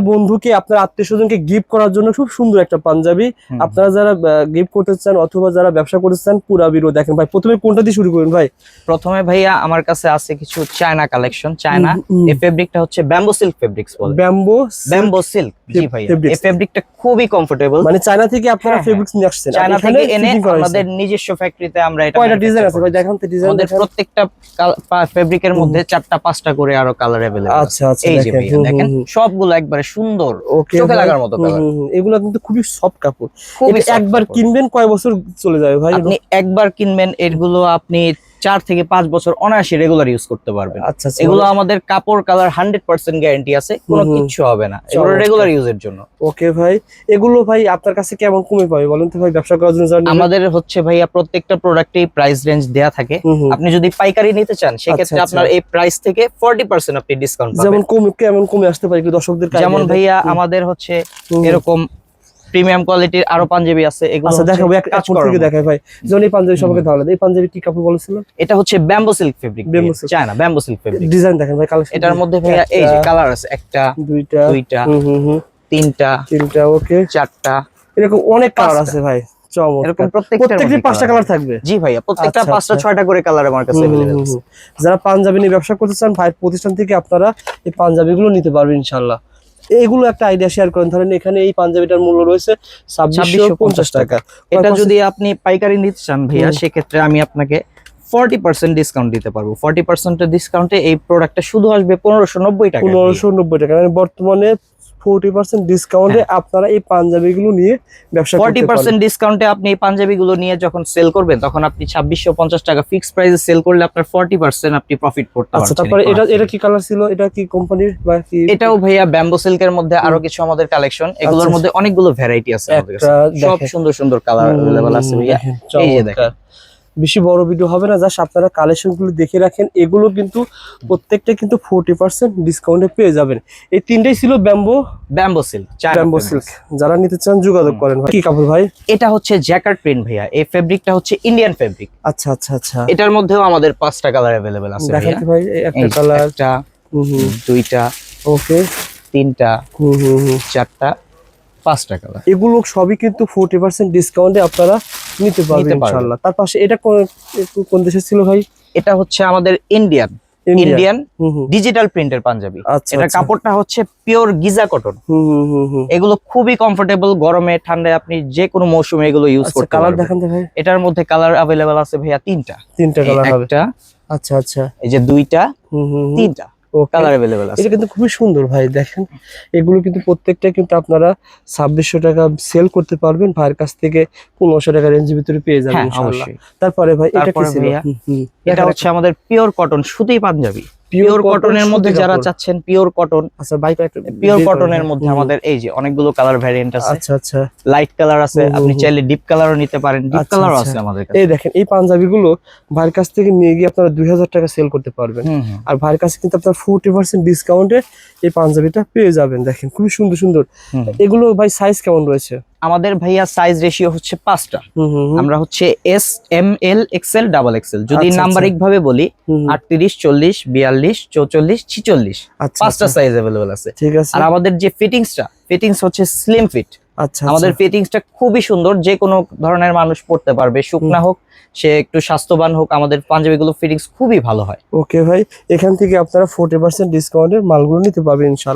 বন্ধুকে আপনার আত্মীয়-স্বজনকে গিফট করার জন্য খুব সুন্দর একটা পাঞ্জাবি। আপনারা যারা গিফট করতে চান অথবা যারা ব্যবসা করতে চান পুরা ভিডিও দেখেন ভাই। প্রথমে কোনটা দিয়ে শুরু করবেন ভাই? প্রথমে ভাইয়া আমার কাছে আছে কিছু চায়না কালেকশন। চায়না এই ফেব্রিকটা হচ্ছে ব্যাম্বো সিল্ক ফেব্রিক্স বলে। ব্যাম্বো সিল্ক, জি ভাইয়া। এই ফেব্রিকটা খুবই কমফোর্টেবল। মানে চায়না থেকে আপনারা ফেব্রিক্স নিয়ে আসছেন? চায়না থেকে এনে আমাদের নিজস্ব ফ্যাক্টরিতে আমরা এটা কয়টা ডিজাইন আছে ভাই? দেখান তো ডিজাইন। আমাদের প্রত্যেকটা ফেব্রিকের মধ্যে 4টা 5টা করে আরো কালার अवेलेबल আছে। আচ্ছা আচ্ছা, এই যে ভাইয়া দেখেন সবগুলো একবারে সুন্দর, চোখে লাগার মতো কালার। এগুলো কিন্তু খুবই সফট কাপড়। একবার কিনবেন কয় বছর চলে যাবে ভাই? আপনি একবার কিনবেন এগুলো আপনি 4 থেকে 5 বছর অনায়াসে রেগুলার ইউজ করতে পারবেন। আচ্ছা, এগুলো আমাদের কাপড় কালার 100% গ্যারান্টি আছে, কোনো কিছু হবে না, এগুলো রেগুলার ইউজের জন্য। ওকে ভাই, এগুলো ভাই আপনার কাছে কেমন কমে পাবে বলেন তো ভাই, ব্যবসা করার জন্য? আমাদের হচ্ছে ভাইয়া প্রত্যেকটা প্রোডাক্টেই প্রাইস রেঞ্জ দেয়া থাকে। আপনি যদি পাইকারি নিতে চান সেক্ষেত্রে আপনার এই প্রাইস থেকে 40% আপনি ডিসকাউন্ট পাবেন। যেমন কেমন কমে আসতে পারে কি দর্শকদের কাছে? যেমন ভাইয়া আমাদের হচ্ছে এরকম প্রিমিয়াম কোয়ালিটির আরো পাঞ্জাবি আছে, এগুলো আচ্ছা দেখাবো এক থেকে দেখাই ভাই। যেমন এই পাঞ্জাবি সবাইকে ভালো লাগে। এই পাঞ্জাবি কি কাপড় বলেছিলেন? এটা হচ্ছে bamboo silk fabric, China bamboo silk fabric. Design দেখেন ভাই, কালেকশন। এটার মধ্যে ভাইয়া এই যে কালার আছে, একটা দুইটা তিনটা ওকে, চারটা, এরকম অনেক কালার আছে ভাই। এরকম প্রত্যেকটি 5টা কালার থাকবে? জি ভাইয়া, প্রত্যেকটা 5টা 6টা করে কালার আমার কাছে अवेलेबल আছে। যারা পাঞ্জাবি নিয়ে ব্যবসা করতে চান ভাই প্রতিষ্ঠান থেকে আপনারা এই পাঞ্জাবিগুলো নিতে পারবেন ইনশাআল্লাহ। এগুলো একটা আইডিয়া শেয়ার করেন। ধরেন এখানে এই পাঞ্জাবিটার মূল্য রয়েছে 2650 টাকা। এটা যদি আপনি পাইকারি নিতে চান ভাইয়া সেক্ষেত্রে আমি আপনাকে 40% ডিসকাউন্ট দিতে পারবো। 40% এর ডিসকাউন্টে এই প্রোডাক্টটা শুধু আসবে 1590 টাকা। 1590 টাকা, মানে বর্তমানে 40% ডিসকাউন্টে আপনারা এই পাঞ্জাবিগুলো নিয়ে ব্যবসা করতে পারবেন। 40% ডিসকাউন্টে আপনি এই পাঞ্জাবিগুলো নিয়ে যখন সেল করবেন তখন আপনি 2650 টাকা ফিক্সড প্রাইসে সেল করলে আপনার 40% আপনি প্রফিট করতে পারবেন। আচ্ছা, তারপরে এটা কি কালার ছিল? এটা কি কোম্পানির বা কি? এটাও ভাইয়া ব্যাম্বো সিল্কের মধ্যে আরো কিছু আমাদের কালেকশন, এগুলোর মধ্যে অনেকগুলো ভ্যারাইটি আছে আমাদের কাছে। সব সুন্দর সুন্দর কালার अवेलेबल আছে ভাইয়া। এই যে দেখেন, বেশি বড় ভিডিও হবে না, জাস্ট আপনারা কালেকশনগুলো দেখে রাখেন। এগুলো কিন্তু প্রত্যেকটা কিন্তু 40% ডিসকাউন্টে পেয়ে যাবেন। এই তিনটাই ছিল ব্যাম্বো সিল্ক। যারা নিতে চান যোগাযোগ করেন ভাই। কি কাপড় ভাই? এটা হচ্ছে জ্যাকার্ড প্রিন্ট ভাইয়া। এই ফেব্রিকটা হচ্ছে ইন্ডিয়ান ফেব্রিক। আচ্ছা আচ্ছা আচ্ছা, এটার মধ্যেও আমাদের 5টা কালার अवेलेबल আছে ভাইয়া। দেখাতে ভাই, একটা কালার, একটা দুইটা, ওকে, তিনটা, চারটা, 5টা কালার। এগুলো সবই কিন্তু 40% ডিসকাউন্টে আপনারা নিতে পারবেন ইনশাআল্লাহ। তার পাশে এটা কোন দেশের ছিল ভাই? এটা হচ্ছে আমাদের ইন্ডিয়ান ডিজিটাল প্রিন্টের পাঞ্জাবি। এটা কাপড়টা হচ্ছে পিওর গিজা কটন। এগুলো খুবই কমফোর্টেবল, গরমে ঠান্ডায় আপনি যে কোনো মৌসুমে এগুলো ইউজ করতে পারবেন। কালার দেখান ভাই। এটার মধ্যে কালার अवेलेबल আছে ভাইয়া তিনটা কালার হবে। একটা, আচ্ছা আচ্ছা, এই যে দুইটা, তিনটা কালার अवेलेबल আছে। এটা কিন্তু খুবই সুন্দর ভাই, দেখেন এগুলো কিন্তু প্রত্যেকটা কিন্তু আপনারা 2600 টাকা সেল করতে পারবেন। ভাইয়ের কাছ থেকে 1500 টাকা রেঞ্জের ভিতরে পেয়ে যাবেন ইনশাআল্লাহ। তারপরে ভাই এটা কি ছিল? এটা হচ্ছে আমাদের পিওর কটন সুতি পাঞ্জাবি। পিওর কটনের মধ্যে যারা চাচ্ছেন পিওর কটন, আচ্ছা ভাই পিওর কটনের মধ্যে আমাদের এই যে অনেকগুলো কালার ভ্যারিয়েন্ট আছে। আচ্ছা আচ্ছা, লাইট কালার আছে, আপনি চাইলে ডিপ কালারও নিতে পারেন। ডিপ কালারও আছে আমাদের কাছে। এই দেখেন এই পাঞ্জাবিগুলো ভাইয়ের কাছ থেকে নিয়ে গিয়ে আপনারা 2000 টাকা সেল করতে পারবেন। আর ভাইয়ের কাছে কিন্তু আপনারা 40% ডিসকাউন্টে এই পাঞ্জাবিটা পেয়ে যাবেন। দেখেন খুবই সুন্দর সুন্দর। এগুলো ভাই সাইজ কেমন রয়েছে? আমাদের ভাইয়া সাইজ রেশিও হচ্ছে 5টা। আমরা হচ্ছে এস, এম, এল, এক্সেল, ডাবল এক্সেল। যদি নাম্বারিক ভাবে বলি 38, 40, 42, 44, 46, 5টা সাইজ अवेलेबल আছে। ঠিক আছে। আর আমাদের যে ফিটিংস হচ্ছে স্লিম ফিট। আচ্ছা, আমাদের ফিটিংসটা খুবই সুন্দর, যে কোনো ধরনের মানুষ পড়তে পারবে, শুকনা হোক সে একটু স্বাস্থ্যবান হোক, আমাদের পাঞ্জাবিগুলো ফিটিংস খুবই ভালো হয়। ওকে ভাই, এখান থেকে আপনারা 40% ডিসকাউন্টের মালগুলো নিতে পারবেন ইনশাআল্লাহ।